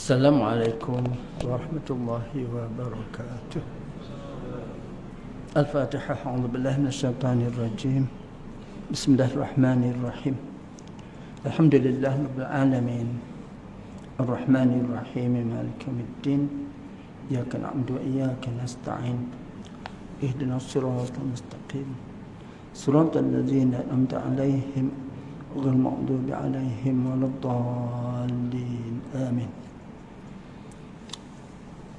Assalamualaikum warahmatullahi wabarakatuh. Al-Fatihah. A'udzu billahi minasyaitonir rajim. Bismillahirrahmanirrahim. Alhamdulillahi rabbil alamin. Arrahmanir rahim. Maliki yaumiddin. Iyyaka na'budu wa iyyaka nasta'in. Ihdinas siratal mustaqim. Siratal ladzina an'amta 'alaihim ghairil maghdubi 'alaihim waladdallin. Amin.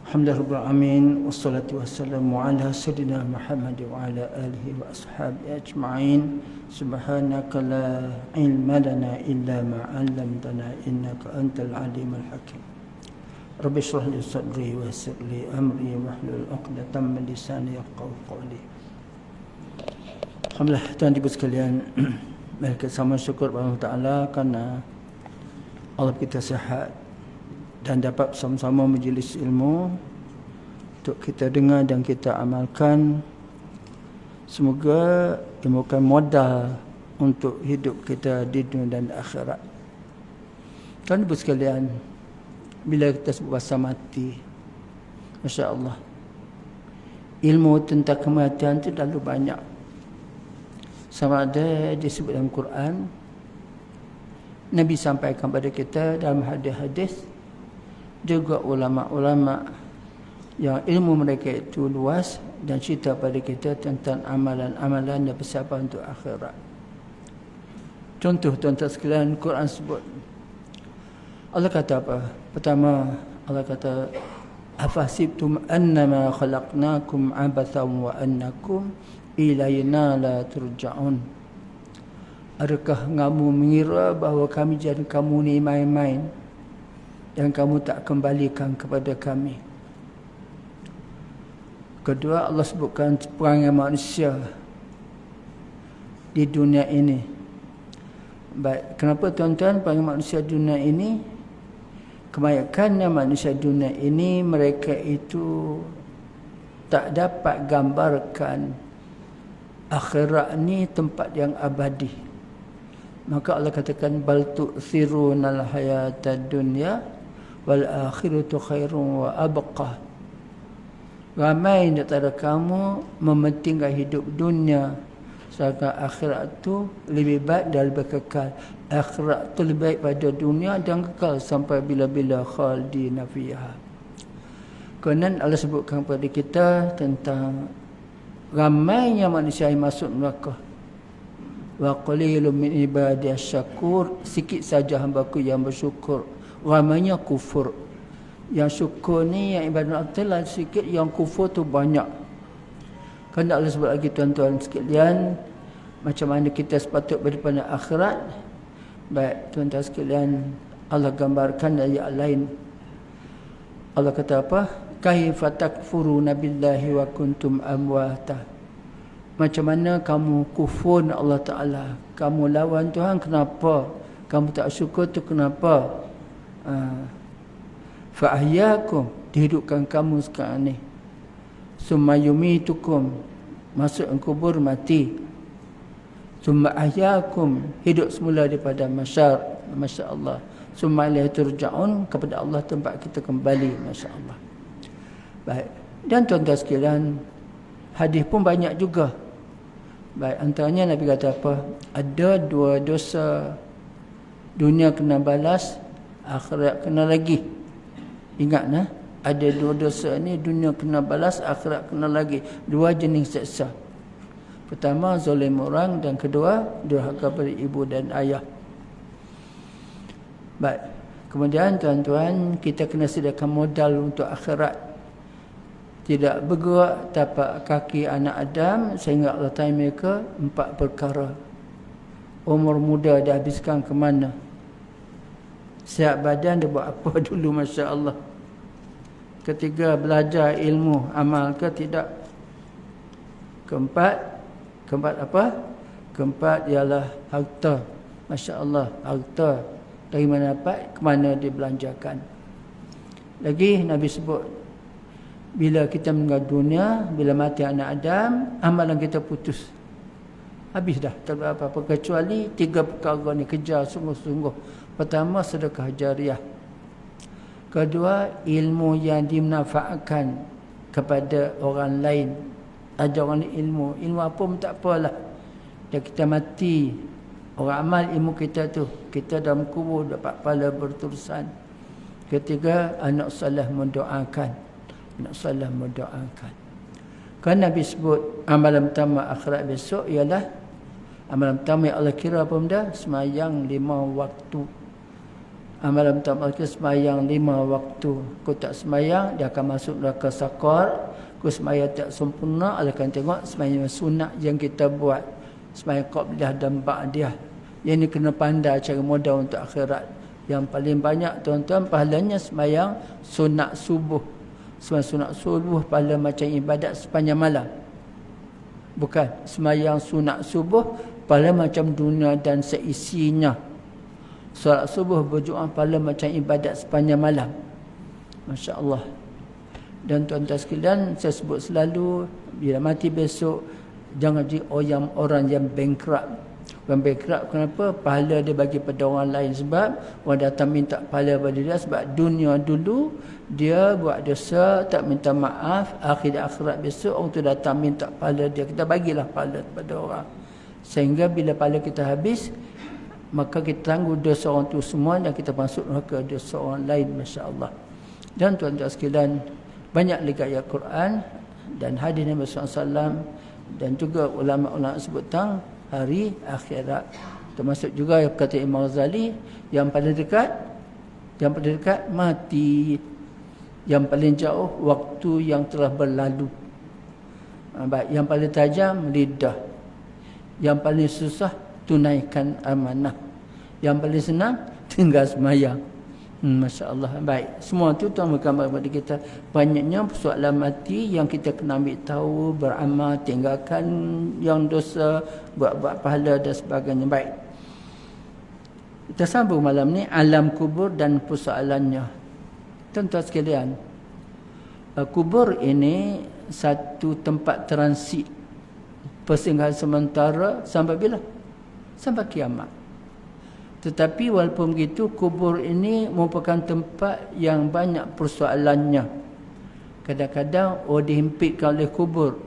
Alhamdulillah amin. Wassalatu wassalamu ala sayyidina Muhammad wa ala alihi wa ashabihi ajma'in. Subhanaka la ilma lana illa ma 'allamtana innaka antal alimul hakim. Rabbi shrah li sadri wa yassir li amri wahlul 'uqdatam min lisani yafqahu qawli. Alhamdulillah, tuan ibu sekalian, mari kita sama syukur kepada Allah Taala kerana Allah kita sihat dan dapat sama-sama majlis ilmu untuk kita dengar dan kita amalkan. Semoga merupakan modal untuk hidup kita di dunia dan akhirat. Tuan ibu sekalian, bila kita sebut bahasa mati, Masya Allah, ilmu tentang kematian itu terlalu banyak. Sama ada disebut dalam Quran, Nabi sampaikan kepada kita dalam hadis-hadis, juga ulama-ulama yang ilmu mereka itu luas dan cerita pada kita tentang amalan-amalan dan persiapan untuk akhirat. Contoh tuan-tuan sekalian, Quran sebut, Allah kata apa? Pertama, Allah kata, afasibtum annama khalaqnakum abathan wa annakum ilayna la turja'un. Adakah kamu mengira bahawa kami jadi kamu ni main-main yang kamu tak kembalikan kepada kami? Kedua, Allah sebutkan perangai manusia di dunia ini. Baik, kenapa tuan-tuan perangai manusia di dunia ini? Kebanyakannya manusia dunia ini, mereka itu tak dapat gambarkan akhirat ni tempat yang abadi. Maka Allah katakan, bal tu'thirunal hayatad dunya wal akhiratu khairun wa abqa. Ramai di antara kamu mementingkan hidup dunia, sedangkan akhirat tu lebih baik dan lebih kekal. Akhirat tu lebih baik pada dunia dan kekal sampai bila-bila, khalidina fiha. Kemudian Allah sebutkan kepada kita tentang ramainya manusia yang masuk neraka. Wa qalilun min ibadiyas syakur, sikit saja hamba-Ku yang bersyukur. Ramainya kufur. Yang syukur ni, yang ibadat Allah sikit, yang kufur tu banyak. Kerana Allah sebut lagi tuan-tuan sekalian, macam mana kita sepatut berdepan akhirat. Baik tuan-tuan sekalian, Allah gambarkan ayat lain. Allah kata apa? Kaifa takfuruna billahi wa kuntum amwata. Macam mana kamu kufur Allah Ta'ala, kamu lawan Tuhan, kenapa? Kamu tak syukur tu kenapa? Fa'ahyakum, dihidupkan kamu sekarang ni. Summa yumitukum, masuk kubur, mati. Summa ahyakum, hidup semula daripada masyar, Masya Allah. Summa ilaihi turja'un, kepada Allah tempat kita kembali, Masya Allah. Baik, dan tuan-tuan sekalian, hadis pun banyak juga. Baik, antaranya Nabi kata apa? Ada dua dosa, dunia kena balas, akhirat kena lagi. Ingat nah, ada dua dosa ni, dunia kena balas, akhirat kena lagi. Dua jenis seksa. Pertama, zalim orang, dan kedua, durhaka pada ibu dan ayah. Baik, kemudian tuan-tuan, kita kena sediakan modal untuk akhirat. Tidak bergerak tapak kaki anak Adam sehingga Allah tanya mereka 4 perkara. Umur muda dah habiskan ke mana? Sihat badan dia buat apa dulu, Masya Allah? Ketiga, belajar ilmu, amal ke tidak? Keempat apa? Keempat ialah harta. Masya Allah, harta dari mana dapat, ke mana dibelanjakan. Lagi Nabi sebut, bila kita meninggal dunia, bila mati anak Adam, amalan kita putus. Habis dah, tak ada apa-apa. Kecuali 3 perkara ni, kejar sungguh-sungguh. Pertama, sedekah jariah. Kedua, ilmu yang dimanfaatkan kepada orang lain. Ajar orang ilmu apa pun tak apalah. Dan kita mati, orang amal ilmu kita tu, kita dalam kubur dapat pahala berterusan. Ketiga, anak soleh mendoakan. Anak soleh mendoakan. Kan Nabi sebut amalan pertama akhirat besok ialah amalan pertama yang Allah kira apa benda? Semayang 5 waktu. Amalan pertama Allah kira semayang 5 waktu. Kau tak semayang, dia akan masuk neraka sakar. Kau semayang tak sempurna, Allah akan tengok semayang sunat yang kita buat. Semayang qabliyah dan ba'diyah. Yang ini kena pandai cara modal untuk akhirat. Yang paling banyak tuan-tuan pahalanya semayang sunat subuh. Semayang sunat subuh pahala macam ibadat sepanjang malam. Bukan semayang sunat subuh pahala macam dunia dan seisinya. Solat subuh berjemaah pahala macam ibadat sepanjang malam. Masya Allah. Dan tuan-tuan sekalian, saya sebut selalu, bila mati besok, jangan jadi orang yang bankrupt. Orang bankrupt kenapa? Pahala dia bagi pada orang lain. Sebab orang datang minta pahala pada dia. Sebab dunia dulu dia buat dosa, tak minta maaf. Akhirat besok orang tu datang minta pahala dia. Kita bagilah pahala kepada orang. Sehingga bila pahala kita habis, maka kita tangguh dosa orang tu semua dan kita masuk neraka dosa orang lain. Masya Allah. Dan tuan-tuan sekalian, banyak lagi ayat Quran dan hadis Nabi SAW dan juga ulama-ulama sebut tentang hari akhirat. Termasuk juga yang kata Imam Ghazali, yang paling dekat mati, yang paling jauh waktu yang telah berlalu. Baik, yang paling tajam lidah, yang paling susah tunaikan amanah, yang paling senang tinggal sembahyang. Masya Allah. Baik, semua tu Tuhan bergambar kepada kita. Banyaknya persoalan mati yang kita kena ambil tahu, beramal, tinggalkan yang dosa, buat pahala dan sebagainya. Baik, kita sambung malam ni alam kubur dan persoalannya. Tuan-tuan sekalian, kubur ini satu tempat transit persinggahan sementara sampai bila? Sampai kiamat. Tetapi walaupun begitu, kubur ini merupakan tempat yang banyak persoalannya. Kadang-kadang dihimpitkan oleh kubur.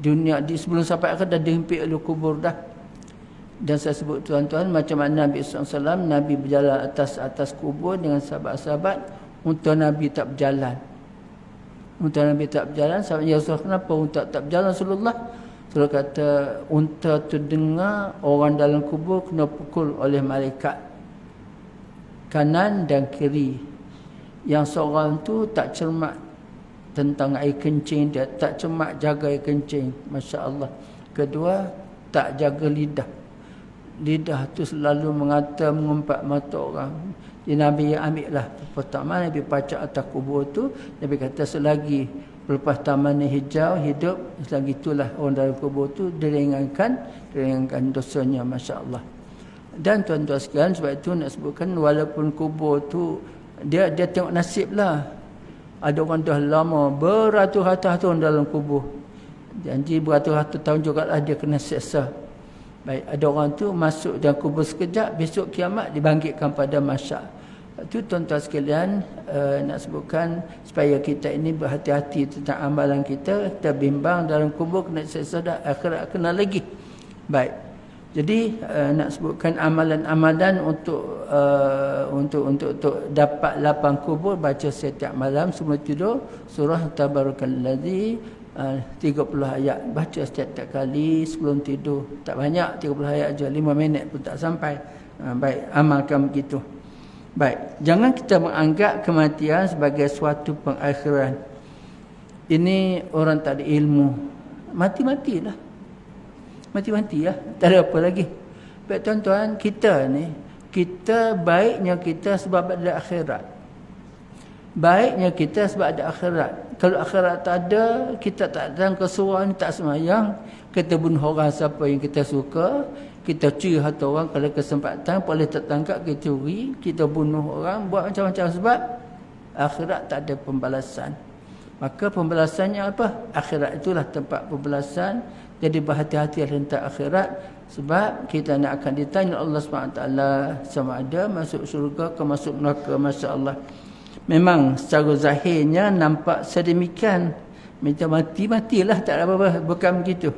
Dunia sebelum sampai akhir dah dihimpit oleh kubur dah. Dan saya sebut tuan-tuan, macam mana Nabi SAW, Nabi berjalan atas kubur dengan sahabat-sahabat. Untuk Nabi tak berjalan. Untuk Nabi tak berjalan. Sahabat, ya Rasulullah, kenapa untuk tak berjalan Rasulullah? Rasulullah kata, unta tu dengar orang dalam kubur kena pukul oleh malaikat kanan dan kiri. Yang seorang tu tak cermat tentang air kencing dia, tak cermat jaga air kencing. Masya Allah. Kedua, tak jaga lidah. Lidah tu selalu mengata, mengumpat mata orang. Jadi Nabi ambil lah. Pertama Nabi pacak atas kubur tu. Nabi kata selagi lepas taman hijau hidup, selagi itulah orang dalam kubur tu diringankan dosanya. Masya Allah. Dan tuan-tuan sekalian, sebab itu nak sebutkan, walaupun kubur tu dia tengok nasib lah. Ada orang dah lama beratus-ratus tahun dalam kubur, janji beratus-ratus tahun jugalah dia kena seksa. Baik, ada orang tu masuk dalam kubur sekejap, besok kiamat dibangkitkan pada mahsyar. Itu tuan-tuan sekalian, nak sebutkan supaya kita ini berhati-hati tentang amalan kita. Kita bimbang dalam kubur kena seksa dah, akhirat kena lagi. Baik, jadi nak sebutkan amalan-amalan untuk dapat lapang kubur, baca setiap malam sebelum tidur surah Tabarakalladzi 30 ayat, baca setiap kali sebelum tidur. Tak banyak, 30 ayat aja, 5 minit pun tak sampai. Baik, amalkan begitu. Baik, jangan kita menganggap kematian sebagai suatu pengakhiran. Ini orang tak ada ilmu, mati-matilah. Mati-mati lah, tak ada apa lagi. Baik tuan-tuan, kita ni, kita baiknya kita sebab ada akhirat. Baiknya kita sebab ada akhirat. Kalau akhirat tak ada, kita tak datang ke surau ni, tak semayang, kita bunuh orang siapa yang kita suka, kita curi harta orang kalau kesempatan, boleh tertangkap, kita curi, kita bunuh orang, buat macam-macam sebab akhirat tak ada pembalasan. Maka pembalasannya apa? Akhirat itulah tempat pembalasan. Jadi berhati-hati tentang akhirat, sebab kita nak akan ditanya Allah SWT sama ada masuk syurga ke masuk neraka. Masya Allah. Memang secara zahirnya nampak sedemikian. Minta matilah, tak ada apa-apa, bukan begitu.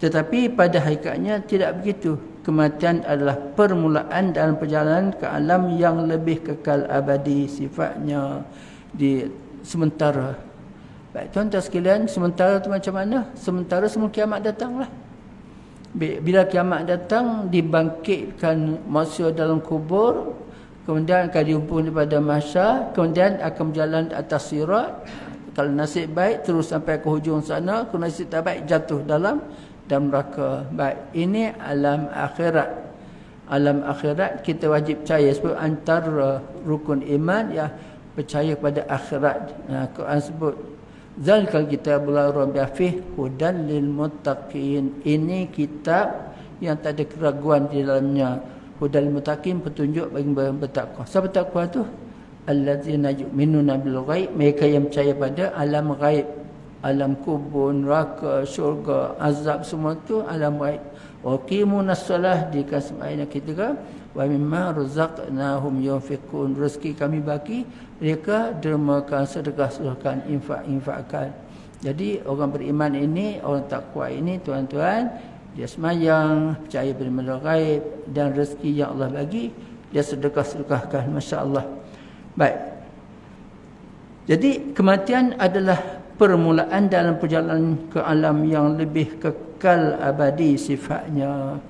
Tetapi pada hakikatnya tidak begitu. Kematian adalah permulaan dalam perjalanan ke alam yang lebih kekal abadi sifatnya di sementara. Baik, tuan-tuan sekalian, sementara itu macam mana? Sementara semua kiamat datanglah. Bila kiamat datang, dibangkitkan manusia dalam kubur, kemudian akan dihubung pada mahsyar, kemudian akan berjalan di atas sirat. Kalau nasib baik terus sampai ke hujung sana, kalau nasib tak baik jatuh dalam neraka. Baik, ini alam akhirat. Alam akhirat kita wajib percaya, sebab antara rukun iman ya percaya pada akhirat. Quran sebut zalikal kitabul la raiba fihi hudan lil muttaqin. Ini kitab yang tak ada keraguan di dalamnya. Hudan lil muttaqin, petunjuk bagi orang bertakwa. Siapa bertakwa tu? Allazina yu'minuna bil ghaib, mereka yang percaya pada alam ghaib. Alam kubur, neraka, syurga, azab, semua tu alam ghaib. Wa qimunas solah, dikasih ayat ketiga, wa mimma razaqnahum yunfiqun, rezeki kami bagi mereka dermakan, sedekah-sedekahkan, infakkan. Jadi orang beriman ini, orang takwa ini, tuan-tuan, dia semayang, percaya pada ghaib, dan rezeki yang Allah bagi dia sedekah-sedekahkan. Masya-Allah. Baik. Jadi kematian adalah permulaan dalam perjalanan ke alam yang lebih kekal abadi sifatnya.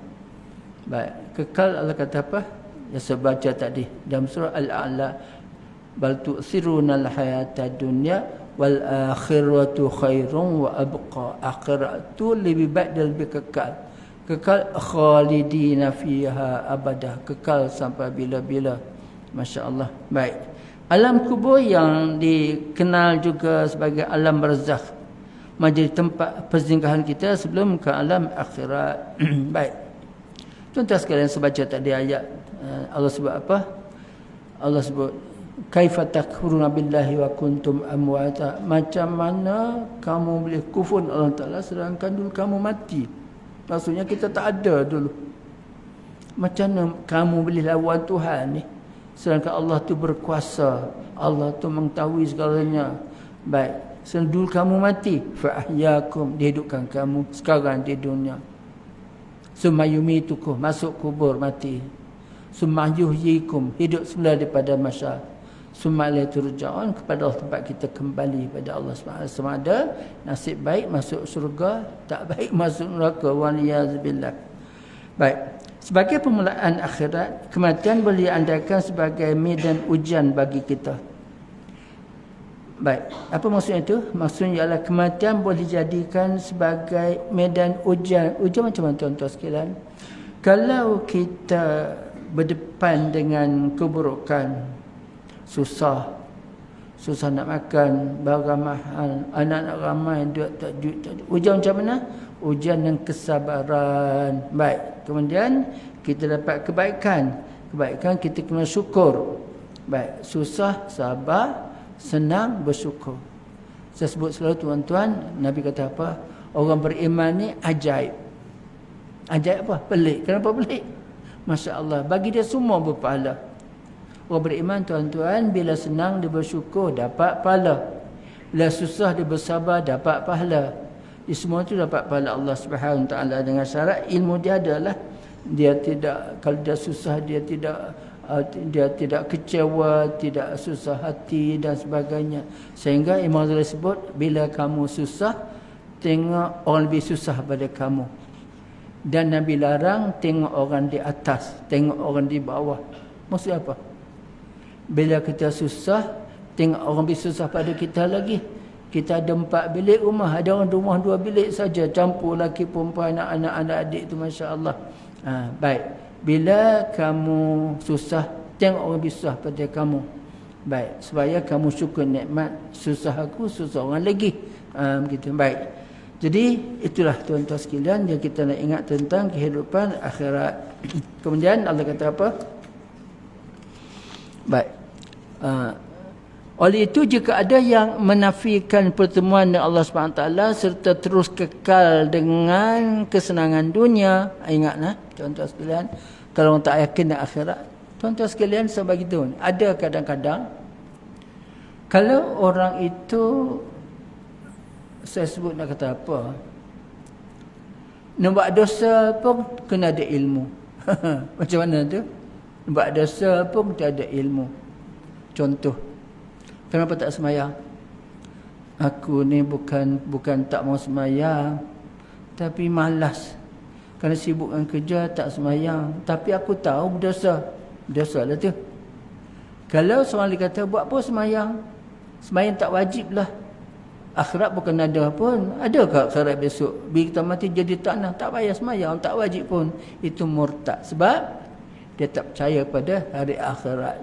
Baik, kekal Allah kata apa? Ya saya baca tadi dalam surah Al-A'la, bal tu'sirunal hayatad dunya wal akhiratu khairun wa abqa. Akhirat tu lebih baik dan lebih kekal. Kekal khalidina fiha abada, kekal sampai bila-bila. Masya-Allah. Baik. Alam kubur yang dikenal juga sebagai alam barzakh, menjadi tempat persinggahan kita sebelum ke alam akhirat. Baik. Tuan-tuan sekalian, saya baca tadi ayat, Allah sebut apa? Allah sebut kaifa takfuruna billahi wa kuntum amwata. Macam mana kamu boleh kufur Allah Taala sedangkan dulu kamu mati? Maksudnya kita tak ada dulu. Macam mana kamu boleh lawan Tuhan ni? Sedangkan Allah tu berkuasa, Allah tu mengetahui segalanya. Baik, dulu kamu mati, fa ahyakum, dihidupkan kamu sekarang di dunia. Summa yumitukum, masuk kubur mati. Summa yuhyikum, hidup semula daripada mahsyar. Summa ilaihi turja'un, kepada Allah tempat kita kembali pada Allah Subhanahu wa taala. Nasib baik masuk syurga, tak baik masuk neraka. Waliyazubillah. Baik. Sebagai permulaan akhirat, kematian boleh diandaikan sebagai medan ujian bagi kita. Baik, apa maksudnya itu? Maksudnya ialah kematian boleh dijadikan sebagai medan ujian. Ujian macam mana tuan-tuan sekalian? Kalau kita berdepan dengan keburukan, susah nak makan, barang mahal, anak-anak ramai, duit tak duit. Ujian macam mana? Ujian yang kesabaran. Baik, kemudian kita dapat kebaikan. Kebaikan kita kena syukur. Baik, susah sabar, senang bersyukur. Saya sebut selalu tuan-tuan, Nabi kata apa? Orang beriman ni ajaib. Ajaib apa? Pelik. Kenapa pelik? Masya Allah, bagi dia semua berpahala. Orang beriman tuan-tuan, bila senang dia bersyukur, dapat pahala. Bila susah dia bersabar, dapat pahala. Di semua itu dapat pahala Allah Subhanahu Wa Taala, dengan syarat ilmu dia adalah dia tidak, kalau dia susah dia tidak kecewa, tidak susah hati dan sebagainya. Sehingga Imam Ghazali sebut, bila kamu susah, tengok orang lebih susah pada kamu. Dan Nabi larang tengok orang di atas, tengok orang di bawah. Maksud apa? Bila kita susah, tengok orang lebih susah pada kita lagi. Kita ada 4 bilik rumah, ada orang rumah 2 bilik saja, campur lelaki perempuan, anak-anak adik tu, Masya Allah. Baik, bila kamu susah, tengok orang lebih susah pada kamu. Baik, supaya kamu syukur nikmat, susah aku, susah orang lagi. Begitu. Baik. Jadi itulah tuan-tuan sekalian yang kita nak ingat tentang kehidupan akhirat. Kemudian Allah kata apa? Baik. Oleh itu, jika ada yang menafikan pertemuan dengan Allah SWT serta terus kekal dengan kesenangan dunia, ingatlah tuan-tuan sekalian, kalau orang tak yakin dengan akhirat, tuan-tuan sekalian, saya bagi tahu, ada kadang-kadang Kalau orang itu, saya sebut nak kata apa, nak buat dosa pun kena ada ilmu. Macam mana tu? Nak buat dosa pun kena ada ilmu. Contoh, kenapa tak semayang? Aku ni bukan tak mau semayang, tapi malas. Kerana sibuk dengan kerja tak semayang. Tapi aku tahu berdosa. Berdosa lah tu. Kalau seorang kata buat apa semayang? Semayang tak wajib lah. Akhirat bukan ada pun. Adakah akhirat besok? Bila kita mati jadi tanah, tak payah semayang, tak wajib pun. Itu murtad. Sebab dia tak percaya pada hari akhirat.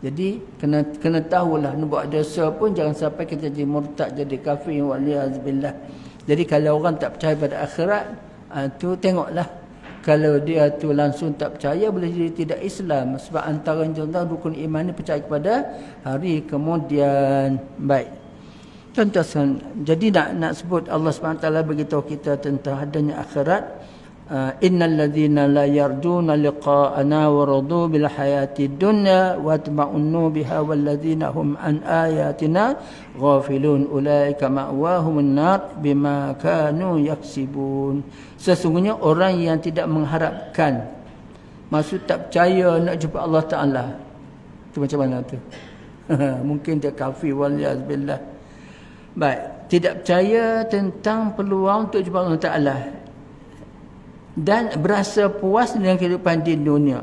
Jadi kena tahulah, nak buat dosa pun jangan sampai kita jadi murtad, jadi kafir, waliyazubillah. Jadi kalau orang tak percaya pada akhirat, tu tengoklah. Kalau dia tu langsung tak percaya, boleh jadi tidak Islam. Sebab antara contoh rukun iman ni percaya kepada hari kemudian. Baik. Contoh, jadi nak sebut Allah SWT beritahu kita tentang adanya akhirat. Innal ladzina la yarjuna liqa'ana wa radu bil hayati dunya wa tama'unnu biha wal ladzina hum an ayatina ghafilun ulaika ma'wahumun nar bima kanu yaksibun. Sesungguhnya orang yang tidak mengharapkan, maksud tak percaya nak jumpa Allah Ta'ala, tu macam mana tu? Mungkin dia kafir, waliyazbillah. Baik, tidak percaya tentang peluang untuk jumpa Allah Ta'ala dan berasa puas dengan kehidupan di dunia,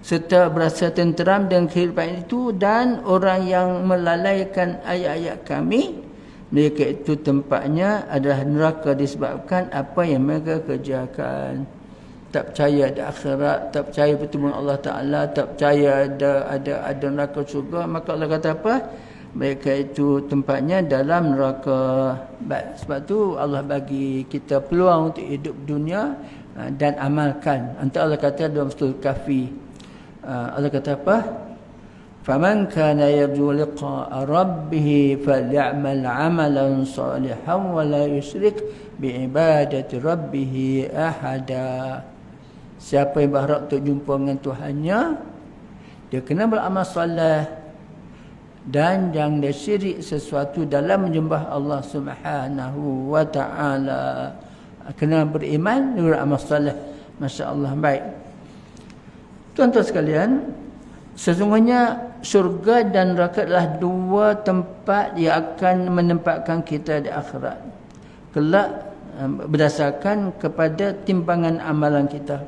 serta berasa tenteram dengan kehidupan itu, dan orang yang melalaikan ayat-ayat kami, mereka itu tempatnya adalah neraka disebabkan apa yang mereka kerjakan. Tak percaya ada akhirat, tak percaya pertemuan Allah Ta'ala, tak percaya ada neraka syurga, maka Allah kata apa? Mereka itu tempatnya dalam neraka. Baik, sebab tu Allah bagi kita peluang untuk hidup dunia dan amalkan. Antara Allah kata dalam surah Kahfi, Allah kata apa? فَمَنْ كَانَ يَرْجُو لِقَاءَ رَبِّهِ فَلْيَعْمَلْ عَمَلًا صَالِحًا وَلَا يُشْرِكْ بِعِبَادَةِ رَبِّهِ أَحَدًا. Siapa yang berharap untuk jumpa dengan Tuhannya, dia kena beramal soleh dan jangan dia syirik sesuatu dalam menyembah Allah Subhanahu wa ta'ala. Kena beriman, beramal soleh. Masya-Allah. Baik. Tuan-tuan sekalian, sesungguhnya syurga dan neraka adalah dua tempat yang akan menempatkan kita di akhirat kelak, berdasarkan kepada timbangan amalan kita.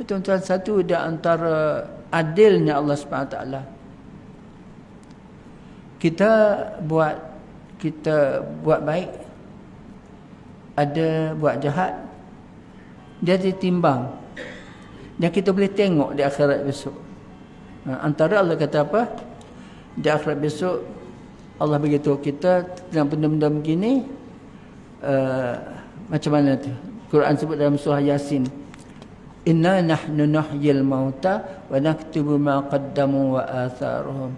Tuan-tuan, satu di antara adilnya Allah SWT, kita buat baik, ada buat jahat, dia ditimbang dan kita boleh tengok di akhirat besok. Antara Allah kata apa? Di akhirat besok Allah beritahu kita tentang benda-benda begini. Macam mana tu? Quran sebut dalam surah Yasin, inna nahnu nuhyil mauta wa naktubu ma qaddamu wa atharuhum.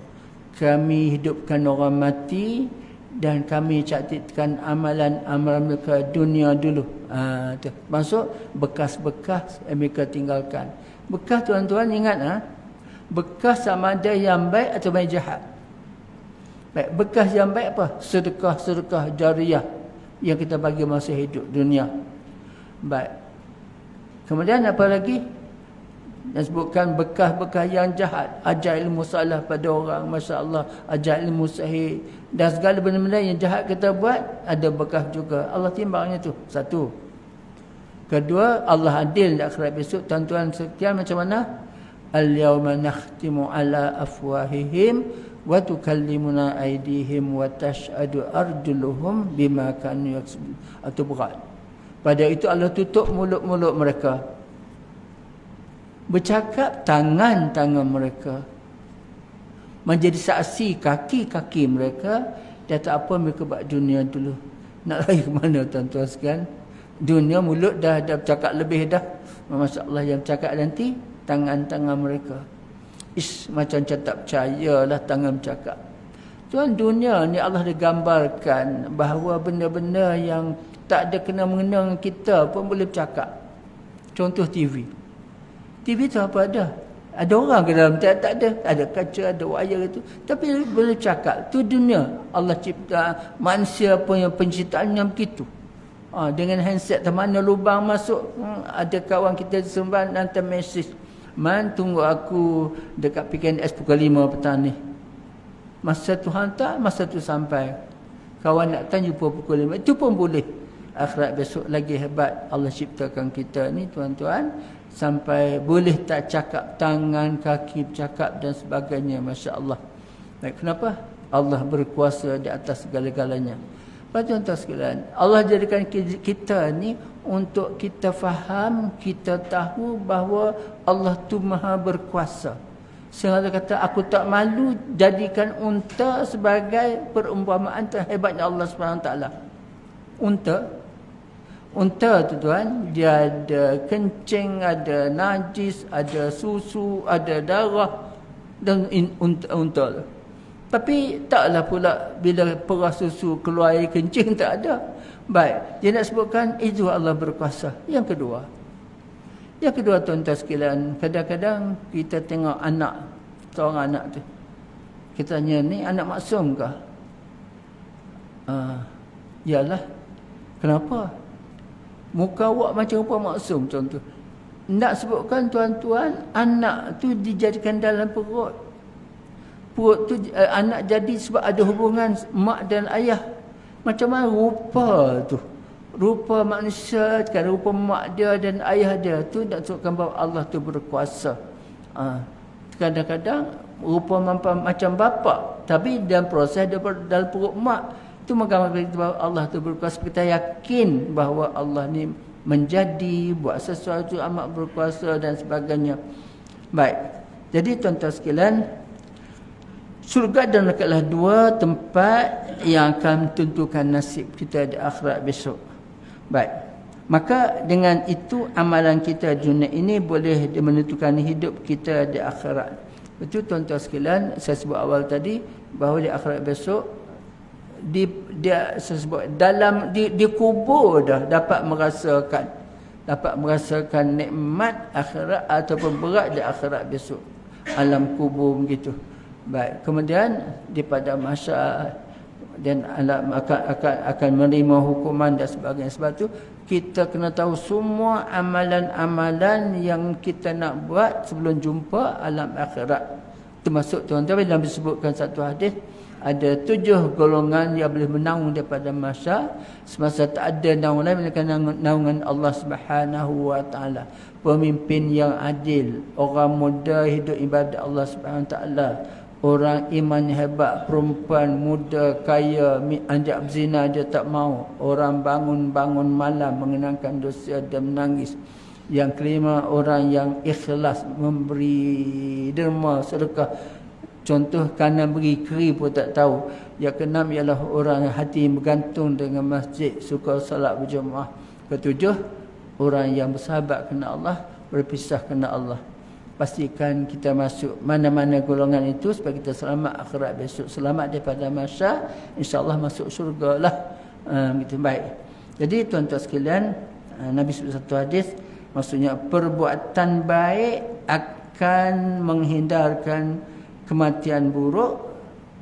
Kami hidupkan orang mati dan kami catatkan amalan-amalan mereka dunia dulu. Tu masuk bekas-bekas yang mereka tinggalkan. Bekas, tuan-tuan ingat, bekas sama ada yang baik atau yang jahat. Baik, bekas yang baik apa? Sedekah-sedekah jariah yang kita bagi masa hidup dunia. Baik. Kemudian apa lagi? Dan sebutkan bekas-bekas yang jahat, ajar ilmu salah pada orang, masya-Allah, ajar ilmu sahih dan segala benda-benda yang jahat kita buat, ada bekas juga. Allah timbangnya tu. Satu. Kedua, Allah adil di akhirat besok. Tuan-tuan sekalian, macam mana? Al-yawma nakhtimu ala afwahihim wa tukallimuna aydihim wa tashhadu arjuluhum bima kanu yaksubun. Atau berat. Pada itu Allah tutup mulut-mulut mereka. Bercakap tangan-tangan mereka. Menjadi saksi kaki-kaki mereka. Dia tak apa mereka buat dunia dulu. Nak lari ke mana, tuan-tuan sekalian? Dunia mulut dah bercakap lebih dah. Masya-Allah, yang bercakap nanti tangan-tangan mereka. Macam tak percayalah tangan bercakap. Tuan, dunia ni Allah digambarkan bahawa benda-benda yang tak ada kena-mengena dengan kita pun boleh bercakap. Contoh TV. TV tu apa ada? Ada orang ke dalam? Tak ada. Ada kaca, ada wayar itu. Tapi boleh cakap. Tu dunia. Allah cipta manusia punya penciptaannya begitu. Dengan handset mana lubang masuk. Ada kawan kita sembang hantar mesej. Man, tunggu aku dekat PKNS pukul 5 petang ni. Masa tu hantar, masa tu sampai. Kawan nak tanya jumpa pukul 5. Itu pun boleh. Akhirat besok lagi hebat. Allah ciptakan kita ni tuan-tuan. Sampai boleh tak cakap tangan, kaki bercakap dan sebagainya. Masya Allah. Baik, kenapa? Allah berkuasa di atas segala-galanya. Tuan-tuan sekalian, Allah jadikan kita ni untuk kita faham, kita tahu bahawa Allah tu maha berkuasa. Sehingga Allah kata, aku tak malu jadikan unta sebagai perumpamaan terhebatnya Allah SWT. Unta tu tuan, dia ada kencing, ada najis, ada susu, ada darah dan unta. Tapi taklah pula bila perah susu keluar air kencing, tak ada. Baik, dia nak sebutkan itu Allah berkuasa. Yang kedua tuan-tuan sekalian, kadang-kadang kita tengok anak, seorang anak tu, kita tanya, ni anak maksum ke? Yalah. Kenapa? Muka awak macam rupa maksum contoh. Nak sebutkan tuan-tuan, anak tu dijadikan dalam perut. Perut tu anak jadi sebab ada hubungan mak dan ayah. Macam mana rupa tu? Rupa manusia, kan rupa mak dia dan ayah dia tu nak sebutkan bahawa Allah tu berkuasa. Kadang-kadang rupa macam bapa, tapi dalam proses dalam perut mak. Itu menggambarkan kita bahawa Allah itu berkuasa. Kita yakin bahawa Allah ni menjadi, buat sesuatu amat berkuasa dan sebagainya. Baik. Jadi tuan-tuan sekalian, surga dan neraka adalah dua tempat yang akan menentukan nasib kita di akhirat besok. Baik. Maka dengan itu amalan kita dunia ini boleh menentukan hidup kita di akhirat. Betul tuan-tuan sekalian, saya sebut awal tadi bahawa di akhirat besok dia sebut dalam di kubur dah dapat merasakan nikmat akhirat ataupun berat di akhirat besok, alam kubur begitu. Baik, kemudian di pada masa dan alam akan menerima hukuman dan sebagainya. Sebab tu kita kena tahu semua amalan-amalan yang kita nak buat sebelum jumpa alam akhirat. Termasuk tuan-tuan dalam disebutkan satu hadis, ada 7 golongan yang boleh menaung daripada masa semasa tak ada naung lain melainkan naungan Allah Subhanahu wa taala. Pemimpin yang adil, orang muda hidup ibadat Allah Subhanahu wa taala, orang iman hebat, perempuan muda kaya anjak berzina dia tak mau, orang bangun malam mengenangkan dosa dan menangis. Yang kelima, orang yang ikhlas memberi derma sedekah. Contoh kanan beri, kiri pun tak tahu. Yang keenam ialah orang hati bergantung dengan masjid, suka salat berjemaah. Ketujuh, orang yang bersahabat kerana Allah, berpisah kerana Allah. Pastikan kita masuk mana-mana golongan itu supaya kita selamat akhirat besok, selamat daripada masa, insya-Allah masuk syurga lah. Gitu. Baik. Jadi tuan-tuan sekalian, Nabi sebut satu hadis, maksudnya perbuatan baik akan menghindarkan kematian buruk,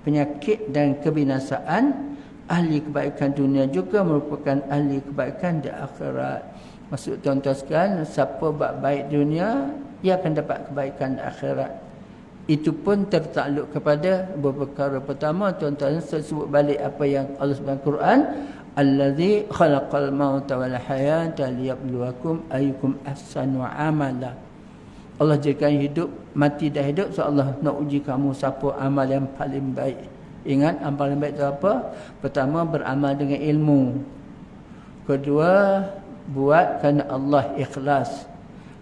penyakit dan kebinasaan. Ahli kebaikan dunia juga merupakan ahli kebaikan di akhirat. Maksud tuan-tuan sekalian, siapa buat baik dunia, ia akan dapat kebaikan di akhirat. Itu pun tertakluk kepada beberapa perkara. Pertama, tuan-tuan, saya sebut balik apa yang Allah sebut dalam Quran, allazi khalaqal mauta wal hayata liyabluwakum ayyukum ahsanu amala. Allah jadikan hidup, mati dan hidup, so Allah nak uji kamu siapa amal yang paling baik. Ingat, amal yang baik itu apa? Pertama, beramal dengan ilmu. Kedua, buat kerana Allah ikhlas.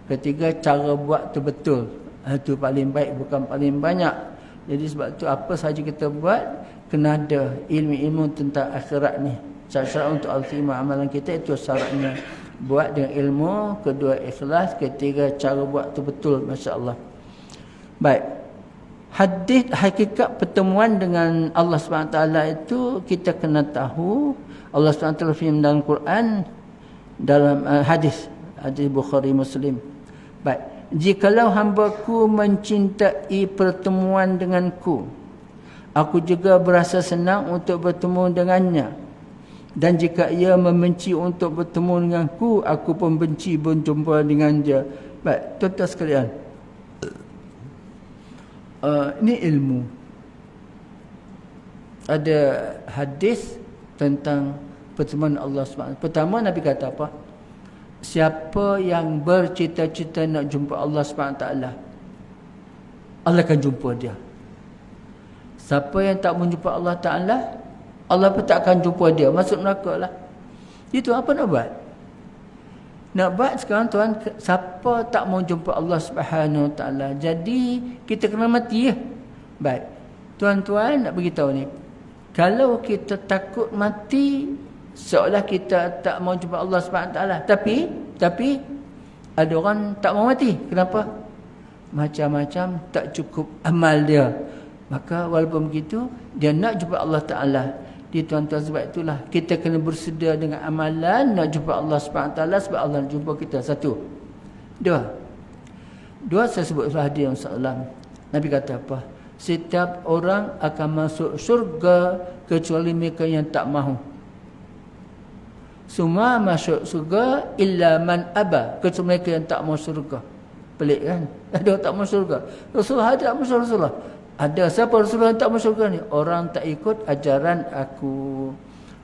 Ketiga, cara buat tu betul. Itu paling baik, bukan paling banyak. Jadi sebab tu apa sahaja kita buat, kena ada ilmu-ilmu tentang akhirat ni. Syarat-syarat untuk al-timah amalan kita itu syaratnya. Buat dengan ilmu, kedua ikhlas, ketiga cara buat tu betul, masya-Allah. Baik. Hadis hakikat pertemuan dengan Allah SWT itu kita kena tahu. Allah SWT firman dalam Quran, dalam hadis Bukhari Muslim. Baik. jikalau hamba-Ku mencintai pertemuan denganku, aku juga berasa senang untuk bertemu dengannya. Dan jika ia membenci untuk bertemu denganku, aku pun benci berjumpa dengan dia. Baik, tuan-tuan sekalian, ini ilmu. Ada hadis tentang pertemuan Allah SWT. Pertama, Nabi kata apa? Siapa yang bercita-cita nak jumpa Allah SWT, Allah akan jumpa dia. Siapa yang tak menjumpa Allah Ta'ala, Allah pun tak akan jumpa dia. Masuk neraka lah. Itu apa nak buat? Nak buat sekarang tuan, siapa tak mau jumpa Allah Subhanahu Ta'ala, jadi kita kena mati ya. Baik, tuan-tuan nak beritahu ni, kalau kita takut mati, seolah kita tak mau jumpa Allah SWT. Tapi ada orang tak mau mati. Kenapa? Macam-macam tak cukup amal dia. Maka walaupun begitu, dia nak jumpa Allah Ta'ala. Di tuan-tuan, sebab itulah kita kena bersedia dengan amalan nak jumpa Allah SWT, sebab Allah nak jumpa kita. Satu. Dua, saya sebut hadis Rasulullah. Nabi kata apa? Setiap orang akan masuk syurga kecuali mereka yang tak mahu. Semua masuk syurga illa man aba, kecuali mereka yang tak mahu syurga. Pelik kan? Ada orang tak mahu syurga. Rasulullah ada tak mahu Rasulullah. Ada. Siapa Rasulullah yang tak mahu syurga ni? Orang tak ikut ajaran aku.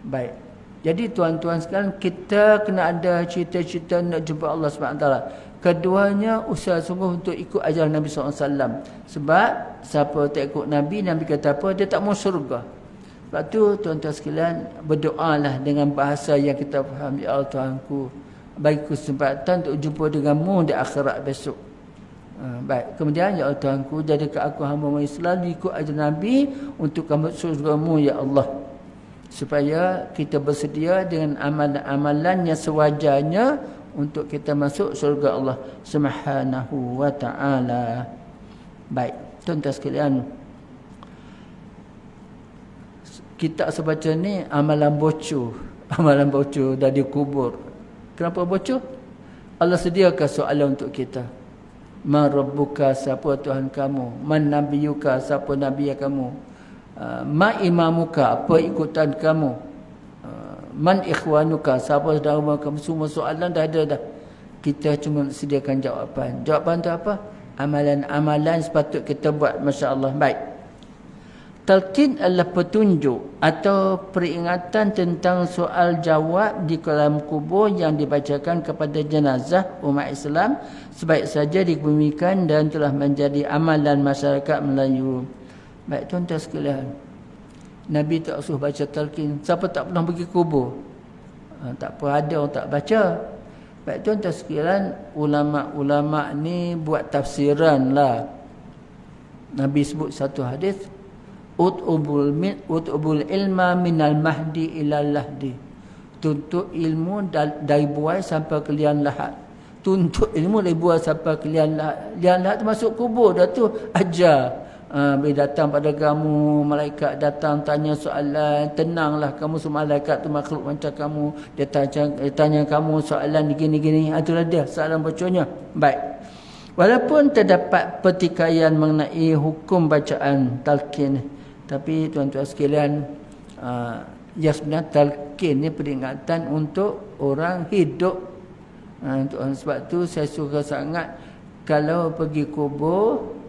Baik. Jadi tuan-tuan sekalian, kita kena ada cita-cita nak jumpa Allah SWT. Keduanya usaha sungguh untuk ikut ajaran Nabi SAW. Sebab siapa tak ikut Nabi, Nabi kata apa? Dia tak mau syurga. Sebab tu tuan-tuan sekalian, berdoalah dengan bahasa yang kita faham. Ya Allah Tuhanku, bagi kesempatan untuk jumpa denganmu di akhirat besok. Baik. Kemudian, ya Allah Tuhanku, jadikan aku hamba Islam ikut ajaran Nabi untuk masuk syurga-Mu ya Allah. Supaya kita bersedia dengan amalan-amalan yang sewajarnya untuk kita masuk syurga Allah Subhanahu wa ta'ala. Baik, tuan-tuan sekalian, kita sebaca ni amalan bocor. Amalan bocor dari kubur. Kenapa bocor? Allah sediakan soalan untuk kita. Man rabbuka, siapa Tuhan kamu? Man nabiyuka, siapa nabi kamu? Ma imamuka, apa ikutan kamu? Man ikhwanuka, siapa saudara kamu? Semua soalan dah ada dah. Kita cuma sediakan jawapan. Jawapan tu apa? Amalan-amalan sepatut kita buat. Masya Allah. Baik. Talqin adalah petunjuk atau peringatan tentang soal jawab di kolam kubur yang dibacakan kepada jenazah umat Islam, sebaik saja dikebumikan dan telah menjadi amalan masyarakat Melayu. Baik tuan-tuan sekalian, Nabi tak suruh baca talqin. Siapa tak pernah pergi kubur? Tak apa, ada orang tak baca. Baik tuan-tuan sekalian, ulama-ulama ni buat tafsiran lah. Nabi sebut satu hadis, Ut'ubul ilma minal mahdi ilal lahdi. Tuntut ilmu dari buai sampai ke liang lahat. Tuntut ilmu dari buai sampai ke liang lahat. Liang lahat masuk kubur dah tu, ajar. Bila datang pada kamu, malaikat datang tanya soalan, tenanglah kamu, semua malaikat tu makhluk macam kamu. Dia tanya kamu soalan gini-gini. Itulah dia soalan bocornya. Baik. Walaupun terdapat pertikaian mengenai hukum bacaan talqin, tapi tuan-tuan sekalian, ya sebenarnya talqin ni peringatan untuk orang hidup. Sebab tu saya suka sangat kalau pergi kubur,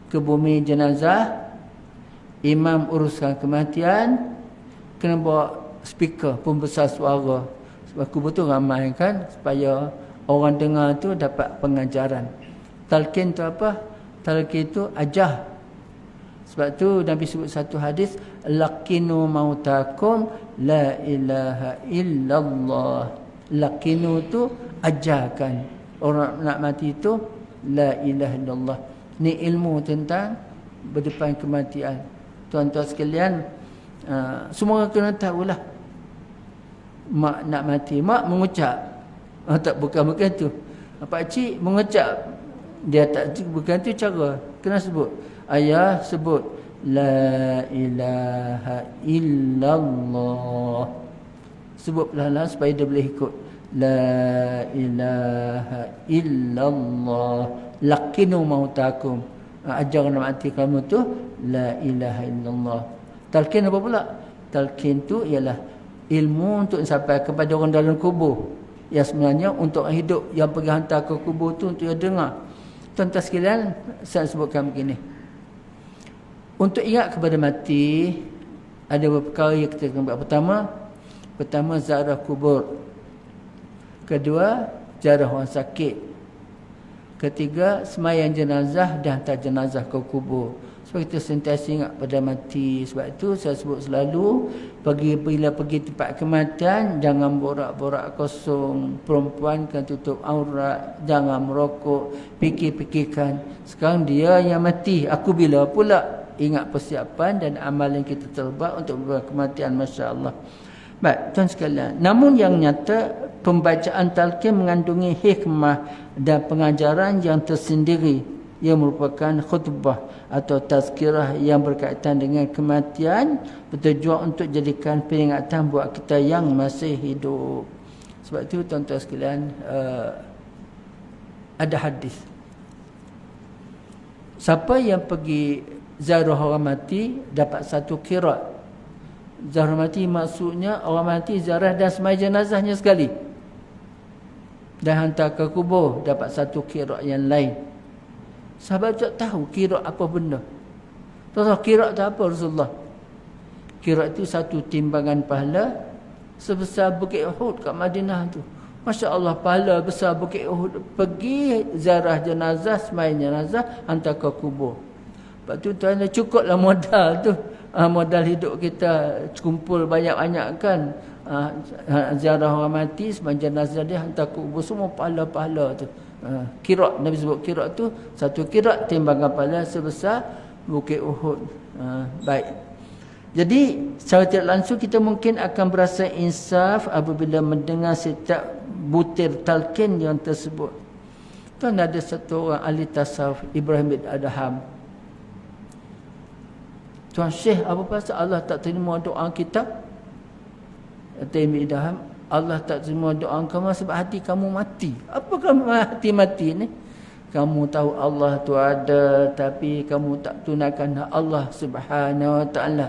ke bumi jenazah, imam uruskan kematian, kena bawa speaker pembesar suara. Sebab kubur tu ramai kan, supaya orang dengar tu dapat pengajaran. Talqin tu apa? Talqin tu ajar. Sebab tu Nabi sebut satu hadis, laqinu mautakum la ilaha illallah. Laqinu tu ajarkan orang nak mati tu la ilaha illallah. Ni ilmu tentang berdepan kematian. Tuan-tuan sekalian, semua orang kena tahulah. Mak nak mati, mak mengucap. Tak, bukan tu. Pakcik mengucap. Dia tak, bukan tu cara. Kena sebut. Ayah sebut la ilaha illallah. Sebut pelan-pelan supaya dia boleh ikut. La ilaha illallah. Laqinu mautakum. Ajar nak mati kamu tu la ilaha illallah. Talqin apa pula? Talqin tu ialah ilmu untuk sampai kepada orang dalam kubur. Yang sebenarnya untuk orang hidup yang pergi hantar ke kubur tu untuk dia dengar. Tuan-tuan sekalian, saya sebutkan begini. Untuk ingat kepada mati, ada beberapa perkara yang kita kena buat. Pertama ziarah kubur. Kedua, ziarah orang sakit. Ketiga, semayang jenazah dan hantar jenazah ke kubur. Sebab kita sentiasa ingat pada mati. Sebab itu saya sebut selalu, bila pergi tempat kematian, jangan borak-borak kosong. Perempuan kan tutup aurat, jangan merokok, fikir-fikirkan. Sekarang dia yang mati, aku bila pula? Ingat persiapan dan amal yang kita terbuat untuk kematian, Masya Allah. Baik, tuan sekalian. Namun yang nyata, pembacaan talqin mengandungi hikmah dan pengajaran yang tersendiri. Ia merupakan khutbah atau tazkirah yang berkaitan dengan kematian, bertujuan untuk jadikan peringatan buat kita yang masih hidup. Sebab itu tuan-tuan sekalian, ada hadis. Siapa yang pergi ziarah orang mati dapat satu qirat. Ziarah mati maksudnya orang mati ziarah dan sembahyang jenazahnya sekali. Dan hantar ke kubur dapat satu qirat yang lain. Sahabat tak tahu qirat apa benda. Tak tahu qirat tu apa Rasulullah. Qirat itu satu timbangan pahala sebesar Bukit Uhud kat Madinah tu. Masya Allah, pahala besar Bukit Uhud. Pergi ziarah jenazah, sembahyang jenazah, hantar ke kubur. Lepas tu tuan, cukuplah modal tu. Modal hidup kita kumpul banyak-banyak kan. Ziarah orang mati, sembahyang jenazah dia, hantar ke kubur, semua pahala-pahala tu. Qirat, Nabi sebut qirat tu satu qirat timbangan pahala sebesar Bukit Uhud. Baik. Jadi secara tidak langsung kita mungkin akan berasa insaf apabila mendengar setiap butir talqin yang tersebut. Tuan, ada satu orang ahli tasawuf, Ibrahim bin Adham. Tuan Syekh, apa pasal Allah tak terima doa kita? Ibrahim bin Adham, Allah tak terima doa kamu sebab hati kamu mati. Apa kamu hati mati ni? Kamu tahu Allah tu ada, tapi kamu tak tunaikan hak Allah Subhanahu wa taala.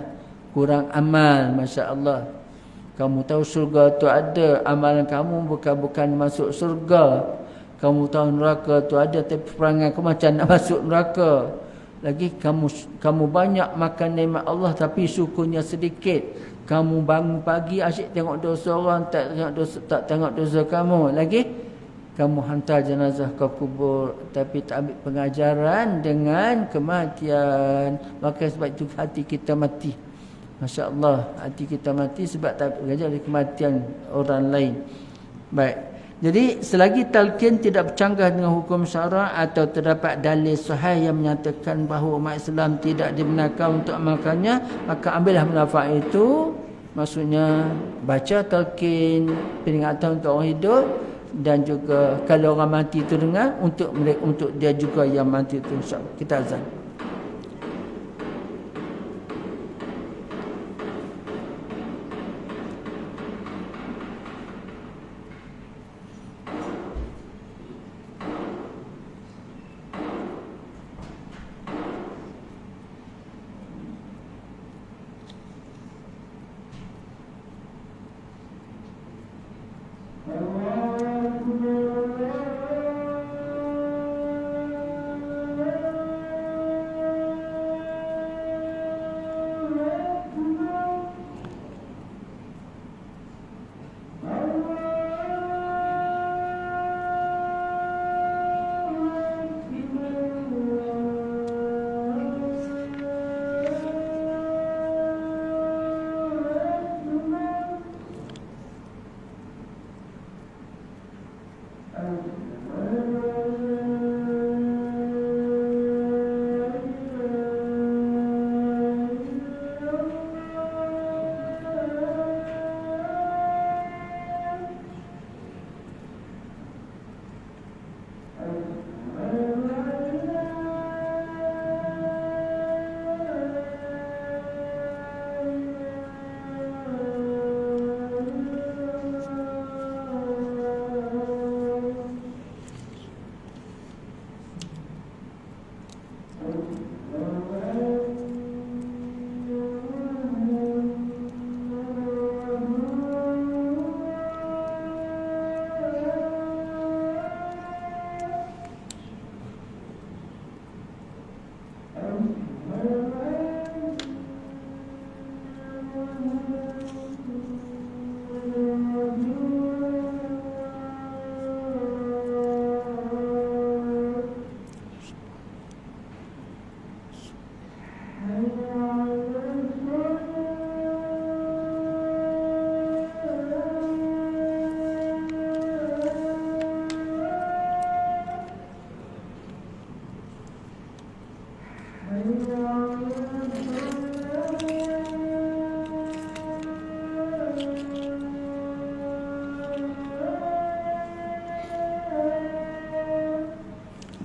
Kurang amal, Masya Allah. Kamu tahu surga tu ada, amalan kamu bukan masuk surga. Kamu tahu neraka tu ada, tapi perangai kamu macam nak masuk neraka. Lagi kamu banyak makan nikmat Allah, tapi syukurnya sedikit. Kamu bangun pagi asyik tengok dosa orang, tak tengok dosa kamu. Lagi kamu hantar jenazah ke kubur, tapi tak ambil pengajaran dengan kematian. Maka sebab itu hati kita mati. Masya Allah, hati kita mati sebab tak belajar dari kematian orang lain. Baik. Jadi selagi talqin tidak bercanggah dengan hukum syarak atau terdapat dalil sahih yang menyatakan bahawa umat Islam tidak dibenarkan untuk amalkannya, maka ambillah manfaat itu. Maksudnya baca talqin, peringatan untuk orang hidup, dan juga kalau orang mati itu dengar, untuk dia juga yang mati itu. InsyaAllah kita azan.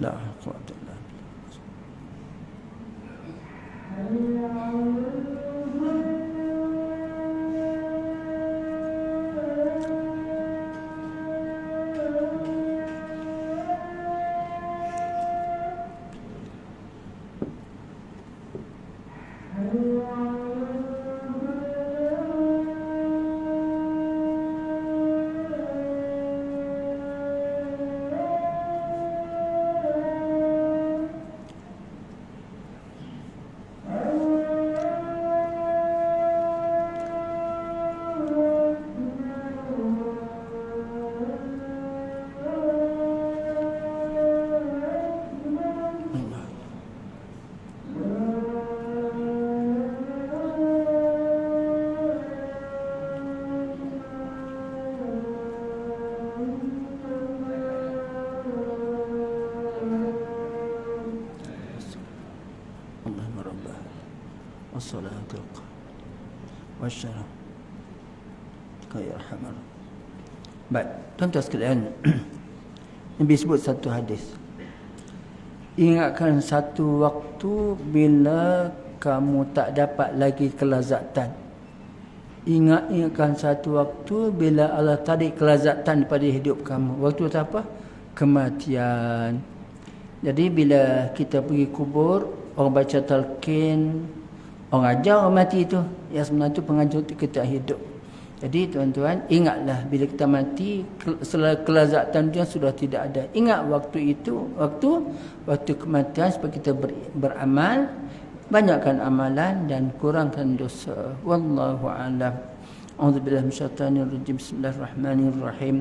La quwwata illa Allahumma rabbah wassalatul wassalam ya arhamar. Baik, tuan-tuan sekalian, Nabi sebut satu hadis. Ingatkan satu waktu bila kamu tak dapat lagi kelazatan. Ingatkan satu waktu bila Allah tarik kelazatan daripada hidup kamu. Waktu itu apa? Kematian. Jadi bila kita pergi kubur, orang baca talqin, orang ajar orang mati itu. Yang sebenarnya itu pengajar kita hidup. Jadi tuan-tuan, ingatlah bila kita mati, kelazatan dia sudah tidak ada. Ingat waktu itu, waktu kematian supaya kita beramal, banyakkan amalan dan kurangkan dosa. Wallahu a'lam. A'udzubillahi minasyaitonir rajim. Bismillahirrahmanirrahim.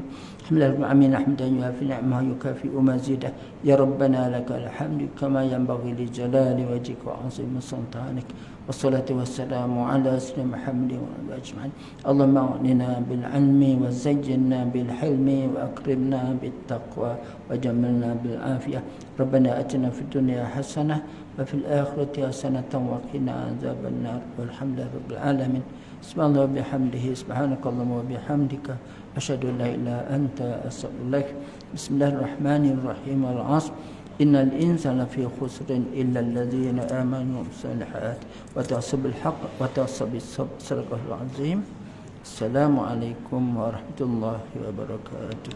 Alhamdulillahirabbil hamdan yuafi ni'mahu yukafi'u mazidah. Ya rabbana lakal hamdu kama yanbaghi li jalali wajhika wa 'azimi sultanik. Wassalatu wassalamu ala sayyidina Muhammadin wa alihi ajma'in. Allahumma a'inna bil 'ilmi wa zayyinna bil hilmi wa akrimna bit taqwa wa jamilna bil afiyah. Rabbana atina fid dunya hasanah wa fil akhirati hasanatan wa qina adzaban nar. Walhamdulillahirabbil alamin. Subhanallah bihamdihi subhanakallahumma wa bihamdika asyhadu an la ilaha anta astaghfiruka. Bismillahirrahmanirrahim. Al-'asr. Innal insana fi khusrin illa alladhina amanu wa salihat wa tawassaw bil haqq wa tawassaw bis sabr. Sadaqallahul azim. Assalamualaikum warahmatullahi wabarakatuh.